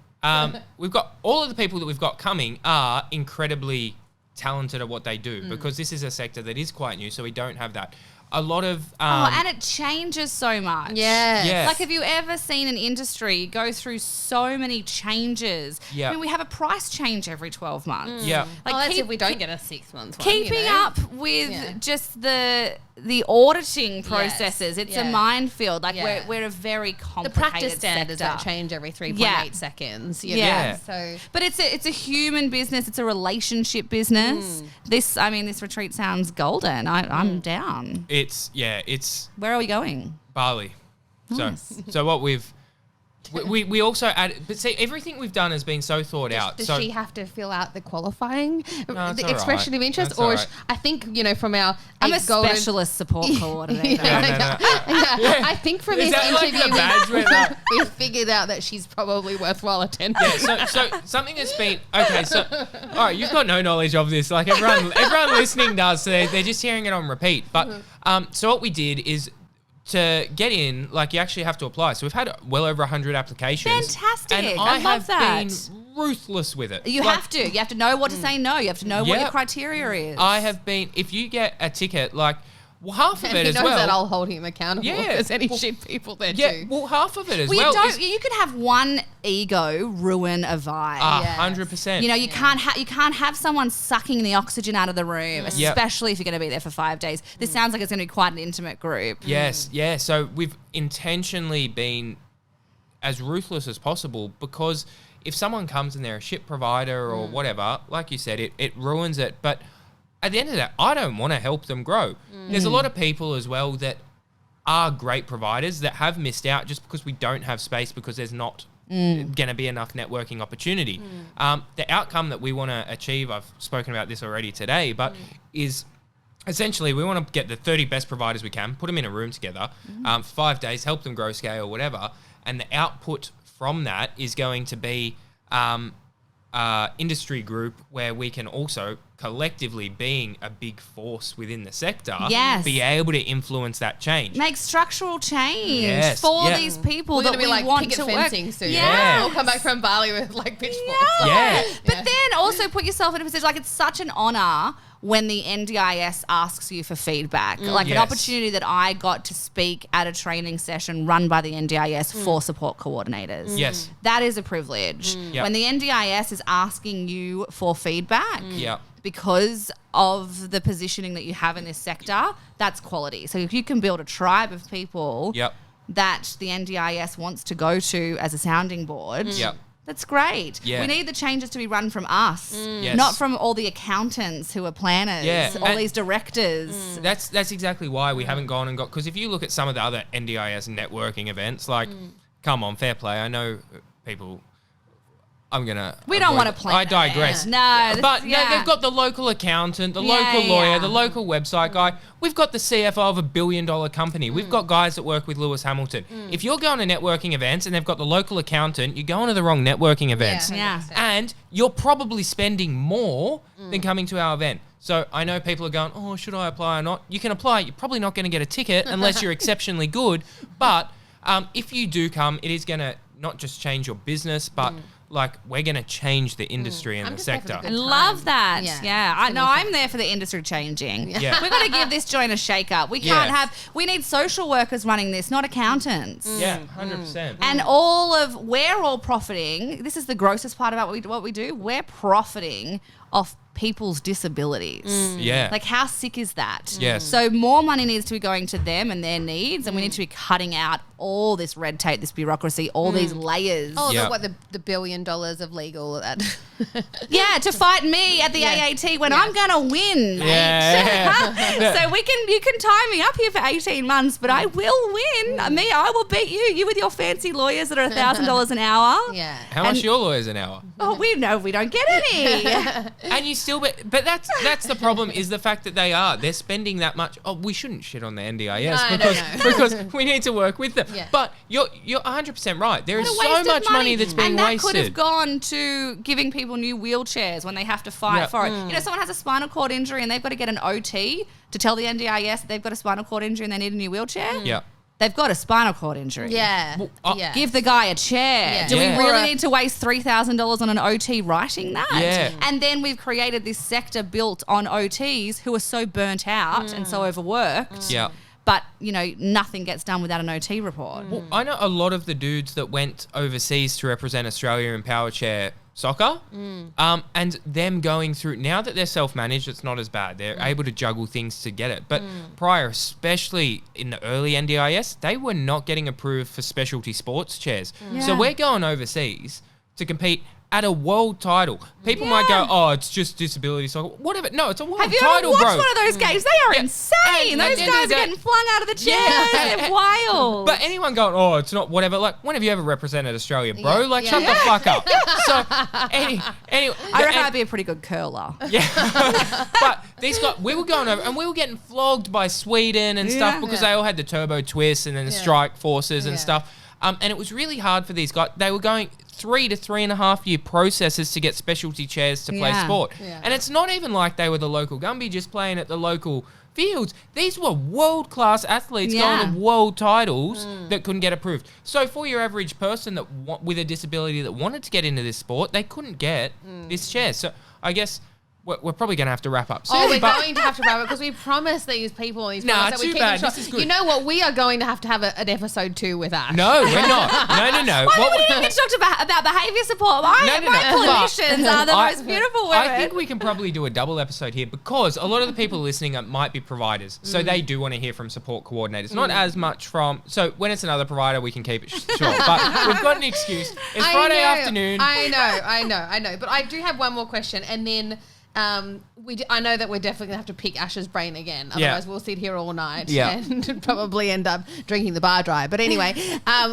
we've got all of the people that we've got coming are incredibly talented at what they do because this is a sector that is quite new, so we don't have that. A lot of... and it changes so much. Yeah. Like, have you ever seen an industry go through so many changes? Yeah. I mean, we have a price change every 12 months. Yeah. Like, That's if we don't get a 6 month one. keeping up with just the auditing processes, it's a minefield. Like, we're a very complicated the practice standards sector. that change every 3.8 seconds. You know? Yeah. So, But it's a human business. It's a relationship business. This retreat sounds golden. I'm down. It's Where are we going? Bali. Nice. So what we also add, but see, everything we've done has been so thought out. does So she have to fill out the qualifying, No, it's the all expression right. of interest, That's or all right. I think from our I'm a 8 golden specialist support coordinator. No. I think from Is this that like interview the badge where we figured out that she's probably worthwhile attending. Yeah, so something that's been okay. So, all right, you've got no knowledge of this. Like everyone listening does. So they're just hearing it on repeat. But so what we did is to get in, like you actually have to apply. So we've had well over 100 applications. Fantastic. And I love have that. been ruthless with it. You have to. You have to know what to say no. You have to know what Yeah. your criteria is. I have been. If you get a ticket, like half of And it he as knows well. that I'll hold him accountable. Yeah. If there's any shit people there Yeah, too. well, half of it as Well, well. you could have one ego ruin a vibe. 100%. You know, you can't have someone sucking the oxygen out of the room, especially if you're going to be there for 5 days. This sounds like it's going to be quite an intimate group. Yes, yeah. So we've intentionally been as ruthless as possible because if someone comes and they're a shit provider or whatever, like you said, it ruins it. But at the end of that, I don't want to help them grow. There's a lot of people as well that are great providers that have missed out just because we don't have space because there's not going to be enough networking opportunity. The outcome that we want to achieve, I've spoken about this already today, but is essentially we want to get the 30 best providers we can, put them in a room together, 5 days, help them grow, scale, whatever. And the output from that is going to be industry group where we can also collectively, being a big force within the sector, be able to influence that change. Make structural change for these people We're that going to be we like want picket to fencing work. soon. Yeah. We'll come back from Bali with like pitchforks. Yeah. But then also put yourself in a position, like it's such an honour when the NDIS asks you for feedback. Like an opportunity that I got to speak at a training session run by the NDIS for support coordinators. Yes. That is a privilege. Yep. When the NDIS is asking you for feedback Yep. because of the positioning that you have in this sector, that's quality. So if you can build a tribe of people Yep. that the NDIS wants to go to as a sounding board, Yep. that's great. Yeah. We need the changes to be run from us, Yes. not from all the accountants who are planners, Yeah. all And- these directors. That's exactly why we haven't gone and got, because if you look at some of the other NDIS networking events, like, come on, fair play. I know people. We don't want to play. I digress. No, But no, they've got the local accountant, the local lawyer, the local website guy. We've got the CFO of $1 billion company. We've got guys that work with Lewis Hamilton. If you're going to networking events and they've got the local accountant, you're going to the wrong networking events. Yeah. And you're probably spending more than coming to our event. So I know people are going, oh, should I apply or not? You can apply. You're probably not going to get a ticket unless you're exceptionally good. But if you do come, it is going to not just change your business, but like we're going to change the industry and the sector. I love that. Yeah. Yeah. I'm there for the industry changing. Yeah. We've got to give this joint a shake up. We can't we need social workers running this, not accountants. Yeah, 100%. And we're all profiting. This is the grossest part about what we do. We're profiting off people's disabilities. Yeah. Like, how sick is that? Yes. So more money needs to be going to them and their needs, and we need to be cutting out all this red tape, this bureaucracy, all these layers. Oh, Yeah. the $1 billion of legal. Yeah, to fight me at the AAT when I'm gonna win, mate. Yeah. So you can tie me up here for 18 months, but I will win. I will beat you. You with your fancy lawyers that are $1,000 an hour. Yeah. How much are your lawyers an hour? Oh, we know we don't get any. And you still, but that's the problem is the fact that they're spending that much. Oh, we shouldn't shit on the NDIS because we need to work with them. Yeah. But you're 100% right. There is What a so waste of much money that's being and that wasted. could have gone to giving people new wheelchairs when they have to fight for it. You know, someone has a spinal cord injury and they've got to get an OT to tell the NDIS they've got a spinal cord injury and they need a new wheelchair. Yeah. They've got a spinal cord injury. Yeah. Well, yeah. Give the guy a chair. Yeah. Do Yeah. we really need to waste $3,000 on an OT writing that? Yeah. And then we've created this sector built on OTs who are so burnt out and so overworked. Yeah. But, you know, nothing gets done without an OT report. Well, I know a lot of the dudes that went overseas to represent Australia in power chair soccer, and them going through, now that they're self-managed, it's not as bad. They're able to juggle things to get it. But prior, especially in the early NDIS, they were not getting approved for specialty sports chairs. So we're going overseas to compete at a world title. People might go, oh, it's just disability soccer. Whatever. No, it's a world Have you title, ever watched bro. one of those games? They are insane. And at Those the end of guys the are day- getting flung out of the chairs. Yeah. They're wild. But anyone going, oh, it's not whatever. Like, when have you ever represented Australia, bro? Yeah. Like, Yeah. shut the fuck up. So, anyway. I reckon I'd be a pretty good curler. Yeah. But these guys, we were going over and we were getting flogged by Sweden and stuff because they all had the turbo twist and then the strike forces and stuff. And it was really hard for these guys. They were going 3 to 3.5 year processes to get specialty chairs to play sport. Yeah. And it's not even like they were the local Gumby just playing at the local fields. These were world-class athletes going to world titles that couldn't get approved. So for your average person that with a disability that wanted to get into this sport, they couldn't get this chair. So I guess we're probably going to have to wrap up soon. Oh, we're going to have to wrap it because we promised these people on these Nah, podcasts that we too keep bad. them short. This is good. You know what? We are going to have an episode 2 with Ash. No, we're not. No. Why we didn't even talk about behaviour support? My clinicians are the most beautiful women. I think we can probably do a double episode here because a lot of the people listening might be providers. So they do want to hear from support coordinators. Not as much from... So when it's another provider, we can keep it short. But we've got an excuse. It's Friday afternoon. I know. But I do have one more question and then... I know that we're definitely going to have to pick Ash's brain again. Otherwise, we'll sit here all night and probably end up drinking the bar dry. But anyway,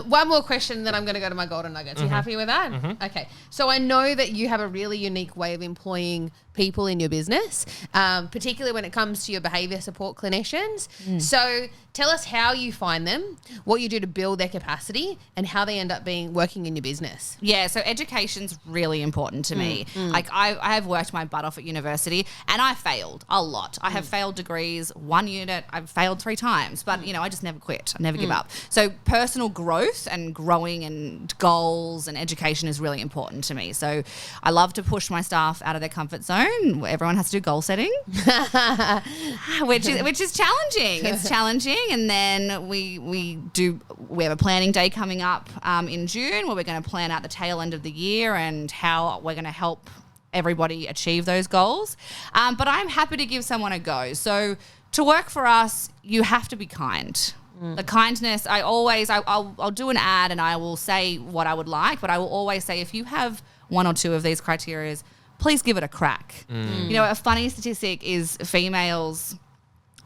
one more question, then I'm going to go to my golden nuggets. You happy with that? Okay. So I know that you have a really unique way of employing people in your business, particularly when it comes to your behaviour support clinicians. So tell us how you find them, what you do to build their capacity, and how they end up working in your business. Yeah, so education's really important to me. Like I have worked my butt off at university and I failed a lot. I have failed degrees, 1 unit, I've failed 3 times, but you know, I just never quit. I never give up. So personal growth and growing and goals and education is really important to me. So I love to push my staff out of their comfort zone. Everyone has to do goal setting, which is challenging. It's challenging. And then we have a planning day coming up in June where we're going to plan out the tail end of the year and how we're going to help everybody achieve those goals. But I'm happy to give someone a go. So to work for us, you have to be kind. The kindness, I'll do an ad and I will say what I would like, but I will always say if you have 1 or 2 of these criteria, please give it a crack. You know, a funny statistic is females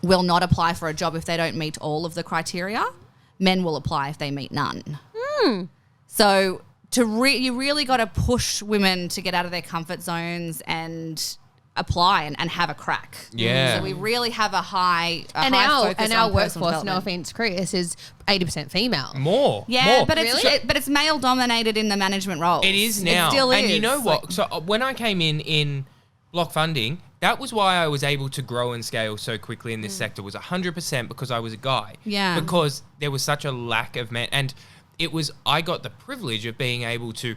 will not apply for a job if they don't meet all of the criteria. Men will apply if they meet none. So you really got to push women to get out of their comfort zones and apply and have a crack. Yeah. So we really have a high focus And on our personal workforce, no development. offense, Chris, is 80% female. More. But Really? it's male dominated in the management roles. It is now. It still is. And you know what? So when I came in block funding, that was why I was able to grow and scale so quickly in this sector was 100% because I was a guy. Yeah. Because there was such a lack of men. And I got the privilege of being able to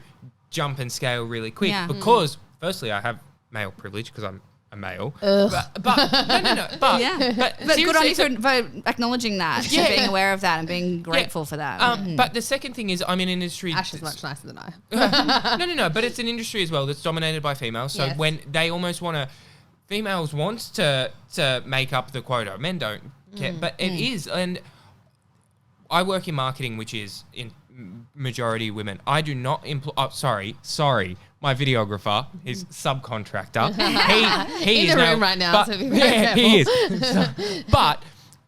jump and scale really quick because firstly I have male privilege because I'm a male. But no. But But good on you seriously, for acknowledging that, for being aware of that and being grateful for that. But the second thing is I'm in an industry... Ash is much nicer than I. No. But it's an industry as well that's dominated by females. So Yes. when they almost want to... Females want to make up the quota. Men don't care. But it is. And I work in marketing, which is in majority women. I do not employ... Oh, sorry. My videographer is subcontractor. He In is the room now, right now, but, so be very careful. he is. But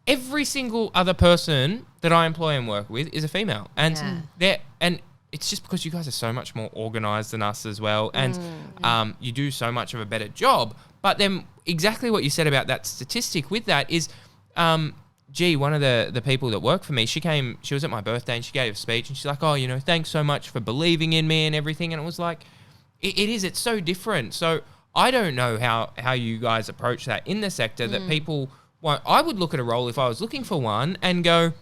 every single other person that I employ and work with is a female. And it's just because you guys are so much more organized than us as well. And you do so much of a better job. But then exactly what you said about that statistic with that is, one of the people that work for me, she was at my birthday and she gave a speech and she's like, oh, thanks so much for believing in me and everything. And it was like, it's so different. So I don't know how you guys approach that in the sector that people want. I would look at a role if I was looking for one and go,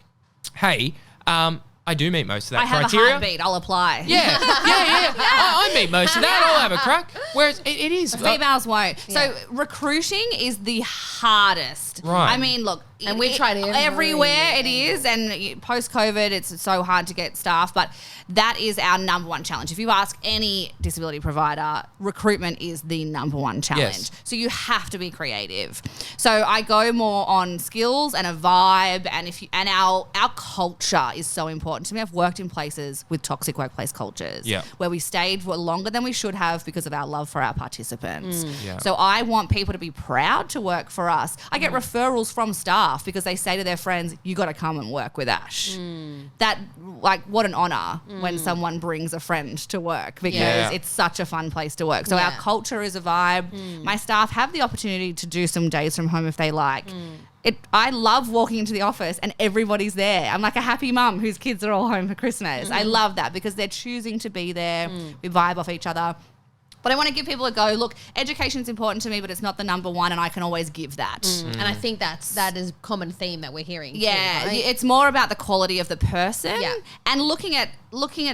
hey, I do meet most of that criteria. I have a heartbeat. I'll apply. Yeah. I meet most of that. I'll have a crack. Whereas it is. Females won't. So recruiting is the hardest. Right. I mean, look. And we tried everywhere it is, and post-COVID, it's so hard to get staff, but that is our number one challenge. If you ask any disability provider, recruitment is the number one challenge. Yes. So you have to be creative. So I go more on skills and a vibe, and our culture is so important to me. I've worked in places with toxic workplace cultures where we stayed for longer than we should have because of our love for our participants. So I want people to be proud to work for us. I get referrals from staff because they say to their friends, you got to come and work with Ash. That, like, what an honor when someone brings a friend to work, because it's such a fun place to work. So our culture is a vibe. My staff have the opportunity to do some days from home if they like. I love walking into the office and everybody's there. I'm like a happy mum whose kids are all home for Christmas. I love that because they're choosing to be there. We vibe off each other. But I want to give people a go. Look, education is important to me, but it's not the number one, and I can always give that. And I think that is a common theme that we're hearing. Yeah, too, right? it's more about the quality of the person and looking at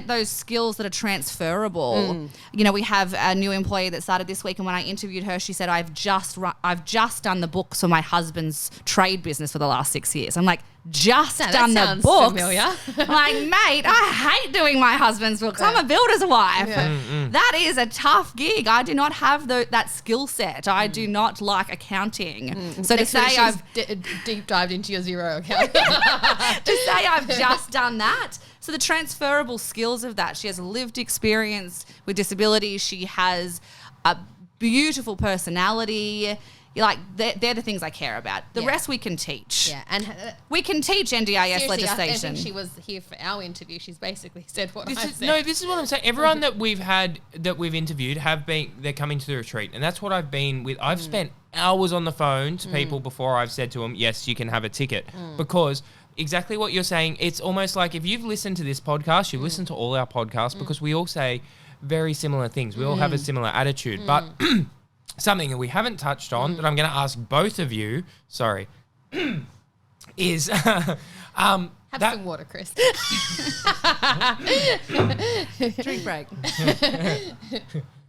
those skills that are transferable. We have a new employee that started this week, and when I interviewed her, she said, I've just done the books for my husband's trade business for the last 6 years. I'm like, done the books. Familiar. I'm like, mate, I hate doing my husband's books. I'm a builder's wife. That is a tough gig. I do not have that skill set. I do not like accounting. So Next to say I've deep dived into your Xero account. to say I've just done that. So the transferable skills of that. She has lived experience with disability. She has a beautiful personality. Like, they're the things I care about. The rest we can teach. Yeah, and we can teach NDIS legislation. I think she was here for our interview. She's basically said what I said. No, this is what I'm saying. Everyone that we've interviewed they're coming to the retreat, and that's what I've been with. I've spent hours on the phone to people before I've said to them, yes, you can have a ticket, because exactly what you're saying. It's almost like if you've listened to this podcast, you've listened to all our podcasts, because we all say very similar things. We all have a similar attitude, but something that we haven't touched on that I'm going to ask both of you, is have some water, Chris. Drink break.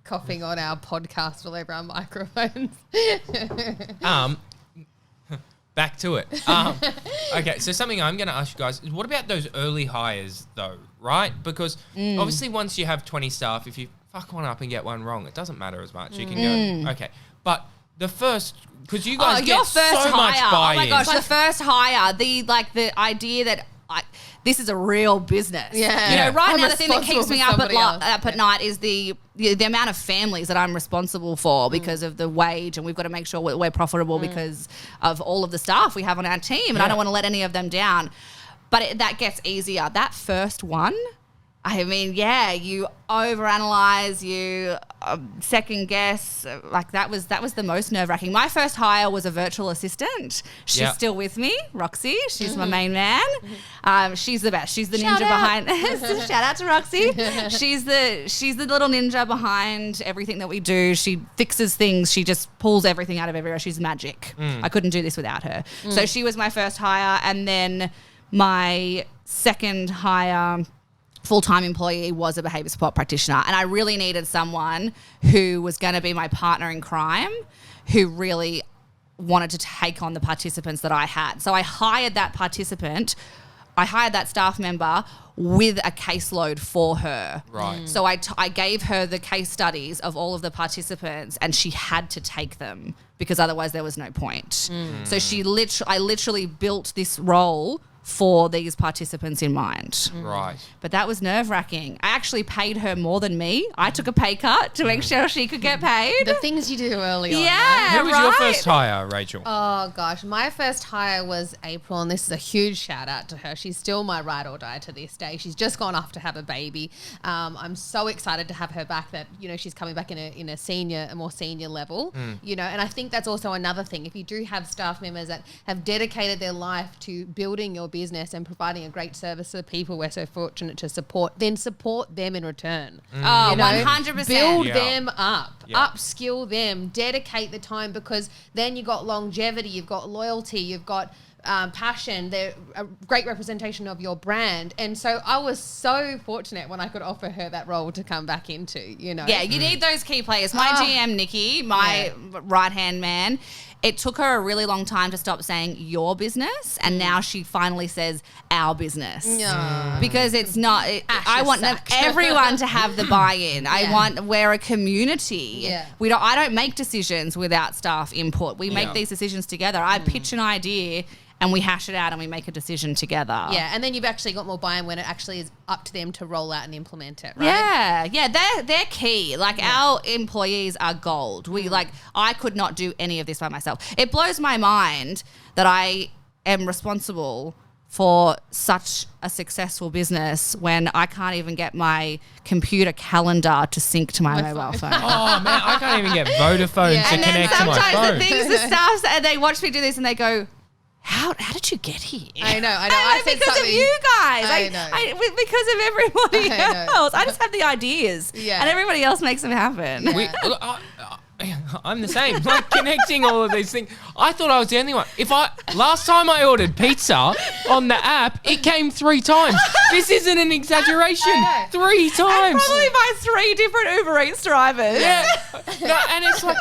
Coughing on our podcast all over our microphones. Back to it. Okay, so something I'm going to ask you guys is, what about those early hires though, right? Because obviously once you have 20 staff, if you fuck one up and get one wrong, it doesn't matter as much. You can go, okay. But the first, because you guys get so much buy-in. Oh my gosh, the first hire, the idea that this is a real business. Yeah. Right now the thing that keeps me up at night is the amount of families that I'm responsible for because of the wage, and we've got to make sure we're profitable because of all of the staff we have on our team, and I don't want to let any of them down. But that gets easier. That first one, I mean, you overanalyze, you second guess. Like that was the most nerve-wracking. My first hire was a virtual assistant. She's still with me, Roxy. She's my main man. She's the best. She's the ninja behind. Shout out to Roxy. She's the little ninja behind everything that we do. She fixes things. She just pulls everything out of everywhere. She's magic. I couldn't do this without her. So she was my first hire, and then my second hire, full-time employee, was a behaviour support practitioner, and I really needed someone who was going to be my partner in crime, who really wanted to take on the participants that I had. So I hired that staff member with a caseload for her. Right. So I gave her the case studies of all of the participants, and she had to take them because otherwise there was no point. So I literally built this role for these participants in mind. Right. But that was nerve-wracking. I actually paid her more than me. I took a pay cut to make sure she could get paid. The things you do early on. Yeah, Who was your first hire, Rachel? Oh gosh, my first hire was April, and this is a huge shout out to her. She's still my ride or die to this day. She's just gone off to have a baby. I'm so excited to have her back. That she's coming back in a more senior level. And I think that's also another thing. If you do have staff members that have dedicated their life to building your business and providing a great service to the people we're so fortunate to support, then support them in return. Oh, 100%. Build them up, upskill them, dedicate the time, because then you got longevity, you've got loyalty, you've got passion. They're a great representation of your brand. And so I was so fortunate when I could offer her that role to come back into, Yeah, you need those key players. My GM, Nikki, my right-hand man, it took her a really long time to stop saying your business, and now she finally says our business. Because it's not, I want everyone to have the buy-in. We're a community. I don't make decisions without staff input. We make these decisions together. I pitch an idea and we hash it out and we make a decision together. Yeah, and then you've actually got more buy-in when it actually is up to them to roll out and implement it, right? Yeah, they're key. Our employees are gold. I could not do any of this by myself. It blows my mind that I am responsible for such a successful business when I can't even get my computer calendar to sync to my mobile phone. Oh, man, I can't even get Vodafone to connect to my phone. And then sometimes the staff, and they watch me do this and they go, How did you get here? I know. I said because something. of you guys. I know. Because of everybody else. I just have the ideas. Yeah. And everybody else makes them happen. I'm the same. Connecting all of these things. I thought I was the only one. Last time I ordered pizza on the app, it came 3 times. This isn't an exaggeration. 3 times. And probably by 3 different Uber Eats drivers. Yeah. And it's like...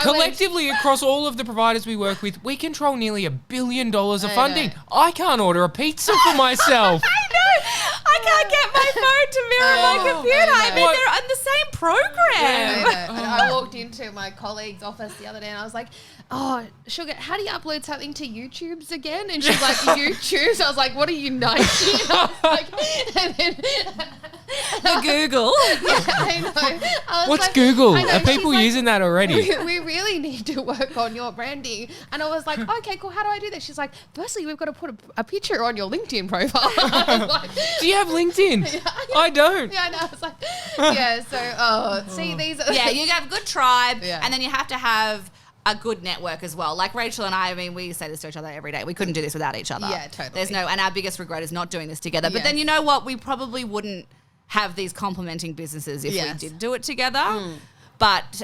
collectively, across all of the providers we work with, we control nearly $1 billion of funding. I can't order a pizza for myself. I know. I can't get my phone to mirror my computer. I mean, they're on the same program. I know. And I walked into my colleague's office the other day and I was like, oh, Sugar, how do you upload something to YouTube's again? And she's like, YouTube? So I was like, what are you, 90? And then... The Google. Yeah, I know. What's Google? Are people using that already? We really need to work on your branding. And I was like, okay, cool. How do I do this? She's like, firstly, we've got to put a picture on your LinkedIn profile. I was like, do you have LinkedIn? Yeah. I don't. Yeah, I know. I was like, see, these are... Yeah, you have a good tribe, Yeah. and then you have to have a good network as well. Like Rachel and I mean, we say this to each other every day. We couldn't do this without each other. Yeah, totally. And our biggest regret is not doing this together. But Yes. then you know what? We probably wouldn't have these complementing businesses if we did do it together. But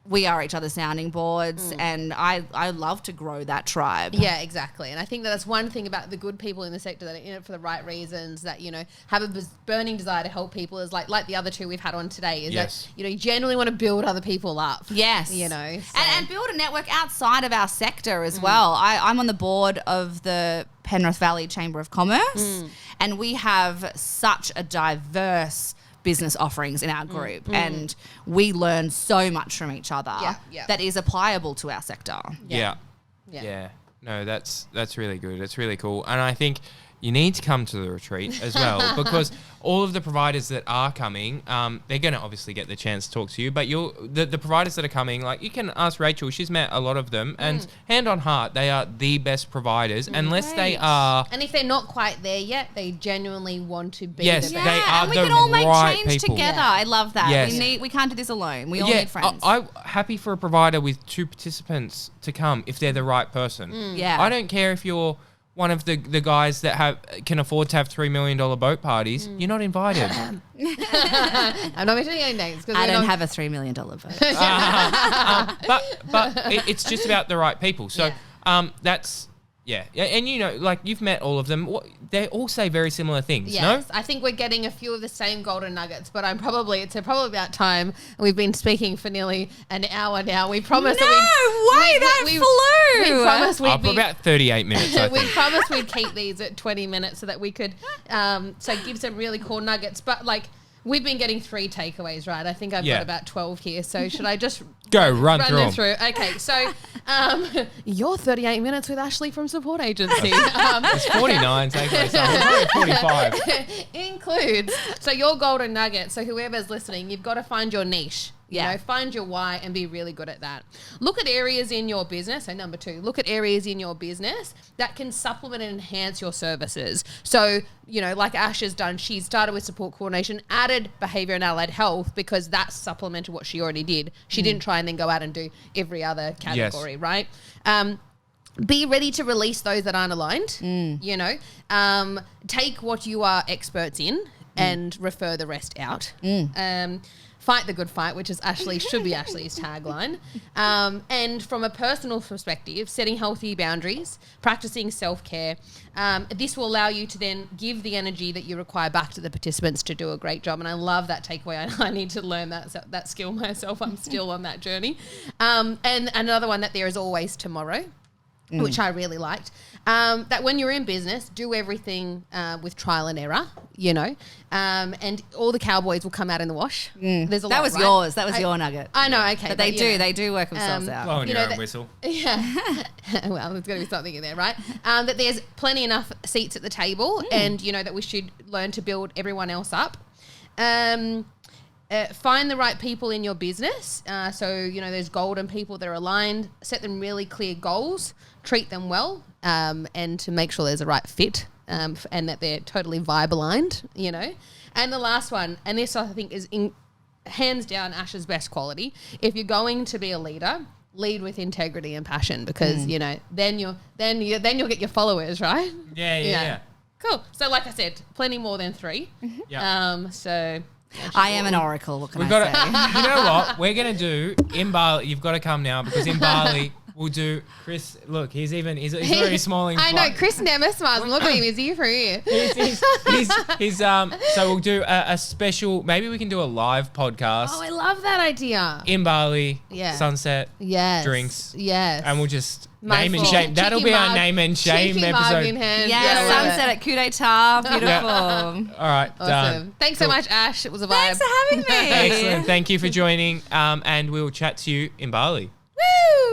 we are each other's sounding boards, and I love to grow that tribe. Yeah, exactly. And I think that's one thing about the good people in the sector that are in it for the right reasons, that, have a burning desire to help people, is like the other 2 we've had on today, is that, you genuinely want to build other people up. Yes. So. And build a network outside of our sector as well. I'm on the board of the Penrith Valley Chamber of Commerce, and we have such a diverse business offerings in our group, and we learn so much from each other that is applicable to our sector. Yeah. No, that's really good. It's really cool. And I think you need to come to the retreat as well, because all of the providers that are coming, they're going to obviously get the chance to talk to you, but the providers that are coming, you can ask Rachel, she's met a lot of them, and hand on heart, they are the best providers, unless they are... And if they're not quite there yet, they genuinely want to be Yes, the they best. are and we the can all make right change people. together. Yeah. I love that. Yes. We can't do this alone. We all need friends. I'm happy for a provider with 2 participants to come if they're the right person. Yeah. I don't care if you're one of the guys that can afford to have $3 million boat parties. You're not invited. I'm not mentioning any names. I don't have a $3 million boat. But it's just about the right people. So that's... Yeah, and you've met all of them. They all say very similar things, no? I think we're getting a few of the same golden nuggets, but it's probably about time. We've been speaking for nearly an hour now. We promised flew. We promised we'd For about 38 minutes, I we think. promised we'd keep these at 20 minutes so that we could give some really cool nuggets. But we've been getting 3 takeaways, right? I think I've got about 12 here. So should I just run through them? Okay, so you're 38 minutes with Ashley from Support Agency. It's 49 takeaways. So I'm 45. Includes, so your golden nugget. So whoever's listening, you've got to find your niche. You know, find your why and be really good at that. Look at areas in your business. So number 2, look at areas in your business that can supplement and enhance your services. So, you know, like Ash has done, she started with support coordination, added behavior and allied health because that supplemented what she already did. She didn't try and then go out and do every other category, right? Be ready to release those that aren't aligned, you know. Take what you are experts in and refer the rest out. Fight the good fight, which is should be Ashley's tagline. And from a personal perspective, setting healthy boundaries, practicing self-care. This will allow you to then give the energy that you require back to the participants to do a great job. And I love that takeaway. I need to learn that skill myself. I'm still on that journey. And another one, that there is always tomorrow. Which I really liked. That when you're in business, do everything with trial and error, you know, and all the cowboys will come out in the wash. There's a lot, was right? yours. That was your nugget. I know, okay. But they do work themselves out. Blow on your own whistle. Yeah. Well, there's going to be something in there, right? That there's plenty enough seats at the table and, you know, that we should learn to build everyone else up. Find the right people in your business. So, you know, there's golden people that are aligned. Set them really clear goals. Treat them well, and to make sure there's a right fit, and that they're totally vibe aligned, you know. And the last one, and this I think is hands down Ash's best quality. If you're going to be a leader, lead with integrity and passion, because you know then you'll get your followers, right? Yeah. Cool. So like I said, plenty more than 3. Yeah. So. I am an oracle. What can I say? You know what we're gonna do in Bali? You've got to come now, because in Bali we'll do. Chris, look, he's already smiling. I know Chris never smiles. Look at him; he's here for you. So we'll do a special. Maybe we can do a live podcast. Oh, I love that idea. In Bali, Yeah. Sunset, Yes. Drinks, Yes. and we'll just My name and fault. shame. That'll Cheeky be our mug. name and shame Cheeky mug episode. in hand. Yeah, I love sunset it. at Coup d'etat. Beautiful. All right, Awesome. done. Thanks so Cool. much, Ash. It was a vibe. Thanks for having me. Excellent. Thank you for joining, and we'll chat to you in Bali. Woo!